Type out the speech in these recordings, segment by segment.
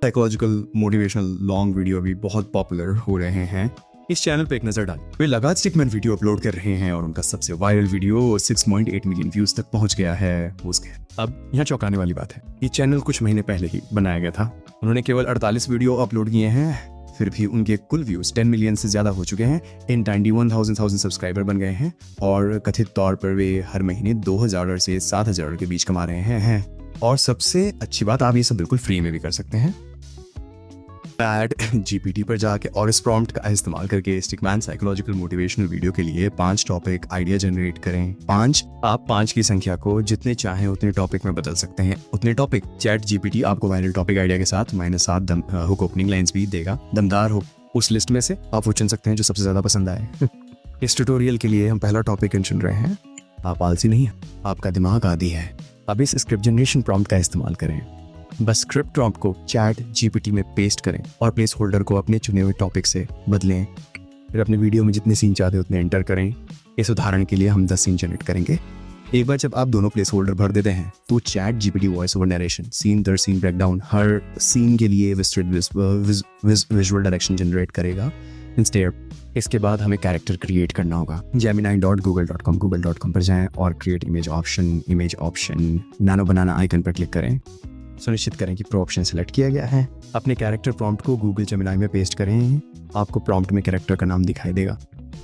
Psychological motivational long video भी बहुत popular हो रहे हैं। इस चैनल पे एक नजर डालें। वे लगातार स्टिकमैन वीडियो अपलोड कर रहे हैं और उनका सबसे वायरल वीडियो 6.8 मिलियन व्यूज तक पहुंच गया है। अब यहाँ चौंकाने वाली बात है, ये चैनल कुछ महीने पहले ही बनाया गया था। उन्होंने केवल 48 वीडियो अपलोड किए हैं, फिर भी उनके कुल व्यूज 10 मिलियन से ज्यादा हो चुके हैं। इन 91,000 सब्सक्राइबर बन गए हैं और कथित तौर पर वे हर महीने $2,000 से $7,000 के बीच कमा रहे हैं। और सबसे अच्छी बात, आप ये सब बिल्कुल फ्री में भी कर सकते हैं। ChatGPT पर जाके और इस प्रॉम्प्ट का इस्तेमाल करके स्टिकमैन साइकोलॉजिकल मोटिवेशनल वीडियो के लिए 5 टॉपिक आइडिया जनरेट करें। आप 5 की संख्या को जितने चाहें उतने टॉपिक में बदल सकते हैं। उतने टॉपिक ChatGPT आपको वायरल टॉपिक आइडिया के साथ -7 हुक ओपनिंग लाइंस भी देगा। दमदार हो उस लिस्ट में से आप वो चुन सकते हैं जो सबसे ज्यादा पसंद आए। इस ट्यूटोरियल के लिए हम पहला टॉपिक चुन रहे हैं। आप आलसी नहीं, आपका दिमाग आदी है। अब इस स्क्रिप्ट जनरेशन प्रॉम्प्ट का इस्तेमाल करें। बस स्क्रिप्ट प्रॉम्प्ट को ChatGPT में पेस्ट करें और प्लेस होल्डर को अपने चुने हुए टॉपिक से बदलें। फिर अपने वीडियो में जितने सीन चाहते उतने एंटर करें। इस उदाहरण के लिए हम 10 सीन जनरेट करेंगे। एक बार जब आप दोनों प्लेस होल्डर भर देते हैं तो ChatGPT voice over narration, scene दर सीन ब्रेकडाउन, हर सीन के लिए विस्तृत विजुअल डायरेक्शन जनरेट करेगा। इसके बाद हमें कैरेक्टर क्रिएट करना होगा। gemini.google.com पर जाएं और क्रिएट इमेज ऑप्शन नैनो बनाना आइकन पर क्लिक करें। सुनिश्चित करें कि प्रो ऑप्शन सेलेक्ट किया गया है। अपने कैरेक्टर प्रॉम्प्ट को गूगल जेमिनी में पेस्ट करें। आपको प्रॉम्प्ट में कैरेक्टर का नाम दिखाई देगा।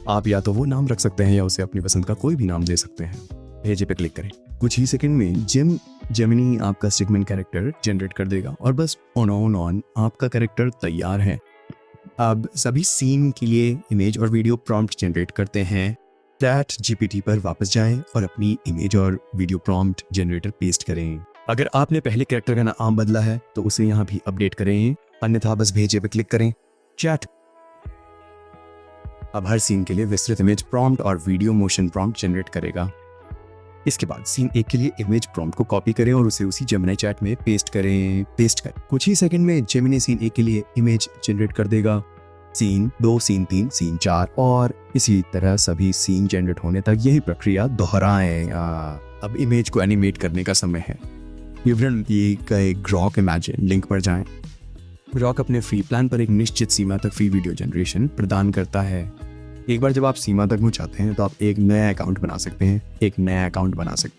आप या तो वो नाम रख सकते हैं या उसे अपनी पसंद का कोई भी नाम दे सकते हैं। भेजे पे क्लिक करें। कुछ ही सेकंड में जेमिनी आपका स्टिकमैन कैरेक्टर जनरेट कर देगा और बस ऑन आपका कैरेक्टर तैयार है। अब सभी सीन के लिए इमेज और वीडियो प्रॉम्प्ट जनरेट करते हैं। ChatGPT पर वापस जाएं और अपनी इमेज और वीडियो प्रॉम्प्ट जनरेटर पेस्ट करें। अगर आपने पहले कैरेक्टर का नाम बदला है तो उसे यहाँ भी अपडेट करें, अन्यथा बस भेजे पे क्लिक करें। चैट अब हर सीन के लिए विस्तृत इमेज प्रॉम्प्ट और वीडियो मोशन प्रॉम्प्ट जनरेट करेगा। इसके बाद सीन 1 के लिए इमेज प्रॉम्प्ट को कॉपी करें और उसे उसी जेमिनी चैट में पेस्ट करें। कुछ ही सेकंड में जेमिनी सीन 1 के लिए इमेज जनरेट कर देगा। सीन 2, सीन 3, सीन 4 और इसी तरह सभी सीन जनरेट होने तक यही प्रक्रिया दोहराएं। अब इमेज को एनिमेट करने का समय है। विवरण दिए गए ग्रॉक इमेजिन लिंक पर जाएं। ग्रॉक अपने फ्री प्लान पर एक निश्चित सीमा तक फ्री वीडियो जनरेशन प्रदान करता है। एक बार जब आप सीमा तक पहुंचाते हैं तो आप एक नया अकाउंट बना सकते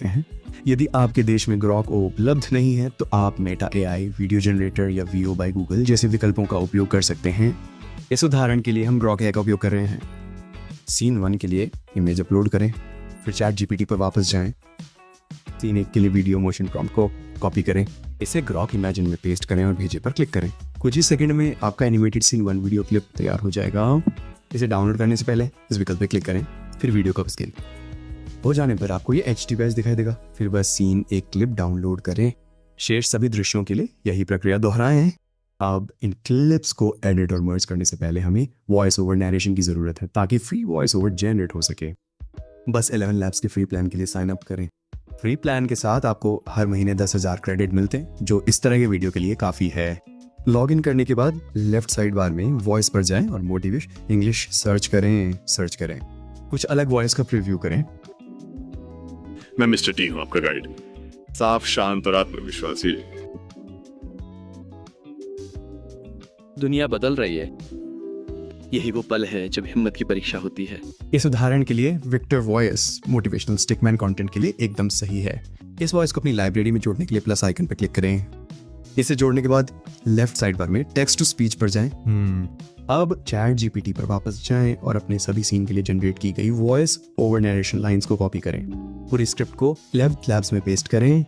हैं। यदि आपके देश में ग्रॉक उपलब्ध नहीं है तो आप मेटा AI, वीडियो जनरेटर या VO by गूगल जैसे विकल्पों का उपयोग कर सकते हैं। इस उदाहरण के लिए हम ग्रॉक AI का उपयोग कर रहे हैं। सीन 1 के लिए इमेज अपलोड करें, फिर ChatGPT पर वापस जाएं। सीन 1 के लिए वीडियो मोशन प्रॉम्प्ट को कॉपी करें, इसे ग्रॉक इमेजिन में पेस्ट करें और भेजे पर क्लिक करें। कुछ ही सेकंड में आपका एनिमेटेड सीन 1 वीडियो क्लिप तैयार हो जाएगा। इसे डाउनलोड करने से पहले इस विकल्प पर क्लिक करें, फिर वीडियो का स्केल हो जाने पर आपको ये HD बैच दिखाई देगा। फिर बस सीन 1 क्लिप डाउनलोड करें। शेष सभी दृश्यों के लिए यही प्रक्रिया दोहराएं। अब इन क्लिप्स को एडिट और मर्ज करने से पहले हमें वॉइस ओवर नरेशन की जरूरत है ताकि फ्री वॉइस ओवर जनरेट हो सके। बस 11 लैब्स के फ्री प्लान के लिए साइन अप करें। फ्री प्लान के साथ आपको हर महीने 10,000 क्रेडिट मिलते हैं, जो इस तरह के वीडियो के लिए काफ़ी है। लॉग इन करने के बाद लेफ्ट साइड बार में वॉइस पर जाएं और मोटिवेट इंग्लिश सर्च करें। कुछ अलग वॉइस का प्रीव्यू करें। मैं मिस्टर टी हूँ, आपका गाइड। साफ, शांत और आत्मविश्वासी। दुनिया बदल रही है। यही वो पल है जब हिम्मत की परीक्षा होती है। इस उदाहरण के लिए Victor voice motivational stickman content के लिए एकदम सही है। इस वॉइस को अपनी लाइब्रेरी में जोड़ने के लिए प्लस आइकन पर क्लिक करें। इसे जोड़ने के बाद लेफ्ट साइड बार में टेक्स्ट टू स्पीच पर जाएं। अब ChatGPT पर वापस जाएं और अपने सभी सीन के लिए जनरेट की गई वॉइस ओवर नरेशन लाइंस को कॉपी करें। पूरी स्क्रिप्ट को लेफ्ट लैब्स में पेस्ट करें।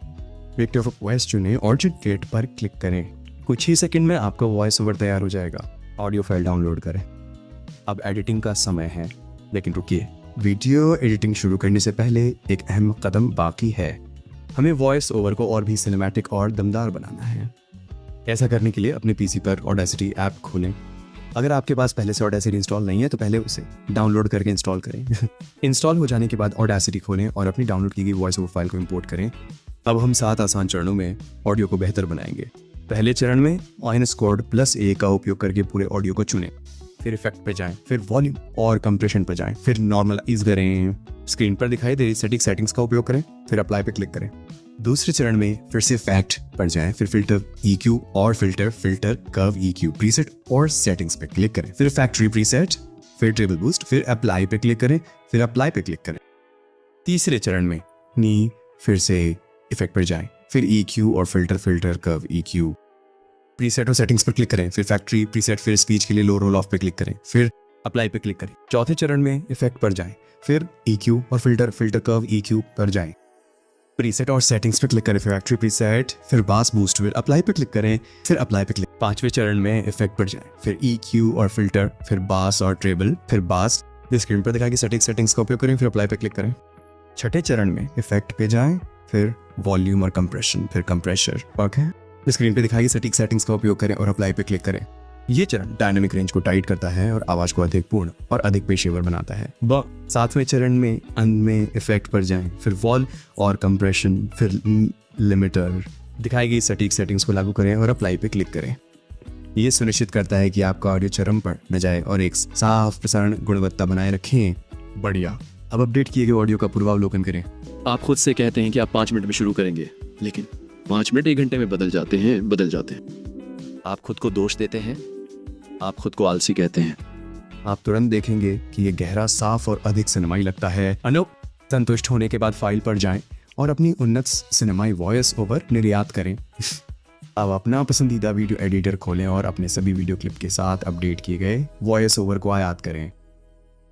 विक्टर वॉइस चुनें और जनरेट पर क्लिक करें। कुछ ही सेकंड में आपका वॉइस ओवर तैयार हो जाएगा। ऑडियो फाइल डाउनलोड करें। अब एडिटिंग का समय है, लेकिन रुकिए, वीडियो एडिटिंग शुरू करने से पहले एक अहम कदम बाकी है। हमें वॉइस ओवर को और भी सिनेमैटिक और दमदार बनाना है। ऐसा करने के लिए अपने PC पर Audacity ऐप खोलें। अगर आपके पास पहले से Audacity इंस्टॉल नहीं है तो पहले उसे डाउनलोड करके इंस्टॉल करें। इंस्टॉल हो जाने के बाद Audacity खोलें और अपनी डाउनलोड की गई वॉइस ओवर फाइल को इंपोर्ट करें। अब हम 7 आसान चरणों में ऑडियो को बेहतर बनाएंगे। पहले चरण में -A का उपयोग करके पूरे ऑडियो को चुनें, फिर इफेक्ट पे जाएं, फिर वॉल्यूम और कंप्रेशन पे जाएं, फिर नॉर्मलाइज करें। स्क्रीन पर दिखाई दे रही स्टैटिक सेटिंग्स का उपयोग करें, फिर अप्लाई पे क्लिक करें। दूसरे चरण में फिर से इफेक्ट पर जाएं, फिर फिल्टर EQ और फिल्टर कर्व EQ प्रीसेट और सेटिंग्स पे क्लिक करें, फिर फैक्ट्री प्रीसेट, फिर ट्रेबल बूस्ट, फिर अप्लाई पे क्लिक करें, फिर अप्लाई पे क्लिक करें। तीसरे चरण में फिर से इफेक्ट पर जाएं, फिर EQ और फिल्टर कर्व EQ प्रीसेट और सेटिंग्स पर क्लिक करें, फिर फैक्ट्री प्रीसेट, फिर स्पीच के लिए लो रोल ऑफ पे क्लिक करें, फिर अप्लाई पे क्लिक करें। चौथे चरण में इफेक्ट पर जाएं, फिर EQ और फिल्टर कर्व EQ पर जाएं, प्रीसेट और सेटिंग्स पे क्लिक करें, फिर फैक्ट्री प्रीसेट, फिर बास बूस्ट, फिर अप्लाई पे क्लिक करें, फिर अप्लाई पे क्लिक। पांचवें चरण में इफेक्ट पर जाएं, फिर EQ और फिल्टर, फिर बास और ट्रेबल, फिर बास। स्क्रीन पर दिखाई सेटिंग्स का उपयोग करें, फिर अप्लाई पे क्लिक करें। छठे चरण में इफेक्ट पे जाएं, फिर वॉल्यूम और कंप्रेशन, फिर कंप्रेसर। ओके, स्क्रीन पे दिखाई सेटिंग्स का उपयोग करें और अप्लाई पे क्लिक करें। ये चरण डायनामिक रेंज को टाइट करता है और आवाज को अधिक पूर्ण और अधिक पेशेवर बनाता है। सातवें चरण में अंत में इफेक्ट पर जाएं, फिर वॉल और कंप्रेशन, फिर लिमिटर। दिखाई गई सेटिंग्स को लागू करें और अप्लाई पे क्लिक करें। ये सुनिश्चित करता है कि आपका ऑडियो चरम पर न जाए और एक साफ प्रसारण गुणवत्ता बनाए रखें। बढ़िया। अब अपडेट किए गए ऑडियो का पूर्वावलोकन करें। आप खुद से कहते हैं कि आप 5 मिनट में शुरू करेंगे, लेकिन 5 मिनट 1 घंटे में बदल जाते हैं। आप खुद को दोष देते हैं, आप खुद को आलसी कहते हैं। आप तुरंत देखेंगे कि ये गहरा, साफ और अधिक सिनेमाई लगता है। संतुष्ट होने के बाद फाइल पर जाएं और अपनी उन्नत सिनेमाई वॉइस ओवर निर्यात करें। अब अपना पसंदीदा वीडियो एडिटर खोलें और अपने सभी वीडियो क्लिप के साथ अपडेट किए गए वॉइस ओवर को आयात करें।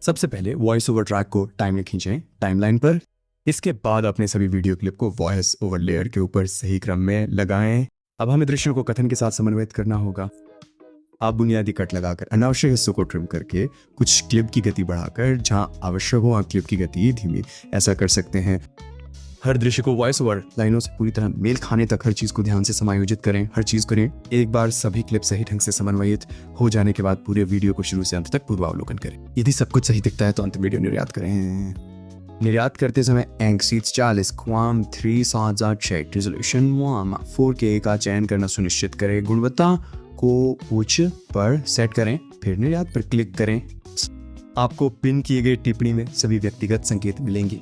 सबसे पहले वॉइस ओवर ट्रैक को टाइम में खींचें टाइमलाइन पर। इसके बाद अपने सभी वीडियो क्लिप को वॉइस ओवर लेयर के ऊपर सही क्रम में लगाएं। अब हमें दृश्यों को कथन के साथ समन्वयित करना होगा। आप बुनियादी कट लगाकर अनावश्यक हिस्सों को ट्रिम करके कुछ क्लिप की गति बढ़ाकर जहां आवश्यक हो आप क्लिप की गति धीमी ऐसा कर सकते हैं। हर दृश्य को वॉइस ओवर लाइनों से पूरी तरह मेल खाने तक हर चीज को ध्यान से समायोजित करें। हर चीज करें। एक बार सभी क्लिप सही ढंग से समन्वयित हो जाने के बाद पूरे वीडियो को शुरू से अंत तक पूर्वावलोकन करें। यदि सब कुछ सही दिखता है तो अंत वीडियो निर्यात करें। निर्यात करते समय एंक्सीट 40 क्वाम 3706 रेजोल्यूशन 4K का चयन करना सुनिश्चित करें। गुणवत्ता को उच्च पर सेट करें, फिर निर्यात पर क्लिक करें। आपको पिन किए गए टिप्पणी में सभी व्यक्तिगत संकेत मिलेंगे।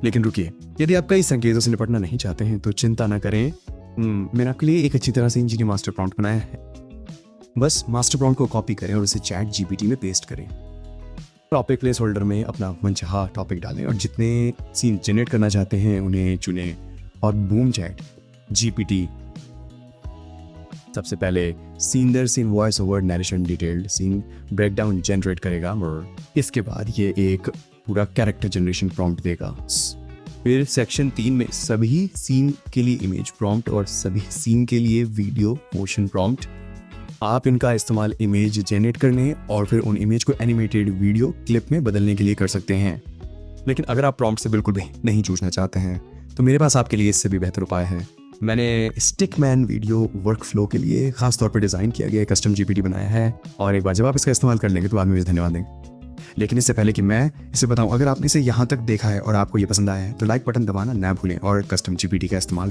लेकिन रुकिए, यदि आप कई संकेतों से निपटना नहीं चाहते हैं तो चिंता न करें। मैंने आपके लिए एक अच्छी तरह से इंजीनियर मास्टर प्रॉम्प्ट बनाया है। बस मास्टर प्रॉम्प्ट को कॉपी करें और उसे चैट GPT में पेस्ट करें। टॉपिक प्लेस होल्डर में अपना मनचाहा टॉपिक डालें और जितने सीन जनरेट करना चाहते हैं उन्हें चुनें और बूम चैट GPT सबसे पहले सीन दर scene voice over narration detailed scene breakdown generate करेगा और इसके बाद ये एक पूरा कैरेक्टर जनरेशन प्रॉम्प्ट देगा। फिर सेक्शन 3 में सभी सीन के लिए इमेज प्रॉम्प्ट और सभी सीन के लिए वीडियो मोशन प्रॉम्प्ट। आप इनका इस्तेमाल इमेज जनरेट करने और फिर उन इमेज को एनिमेटेड वीडियो क्लिप में बदलने के लिए कर सकते हैं। लेकिन अगर आप प्रॉम्प्ट से बिल्कुल भी नहीं जूझना चाहते हैं तो मेरे पास आपके लिए इससे भी बेहतर उपाय है। मैंने स्टिकमैन वीडियो वर्कफ्लो के लिए खास तौर पर डिजाइन किया गया कस्टम GPT बनाया है और एक बार जब आप इसका इस्तेमाल कर लेंगे तो बाद में मुझे धन्यवाद देंगे। लेकिन इससे पहले कि मैं इसे बताऊं, अगर आपने इसे यहाँ तक देखा है और आपको ये पसंद आया है तो लाइक बटन दबाना ना भूलें और कस्टम GPT का इस्तेमाल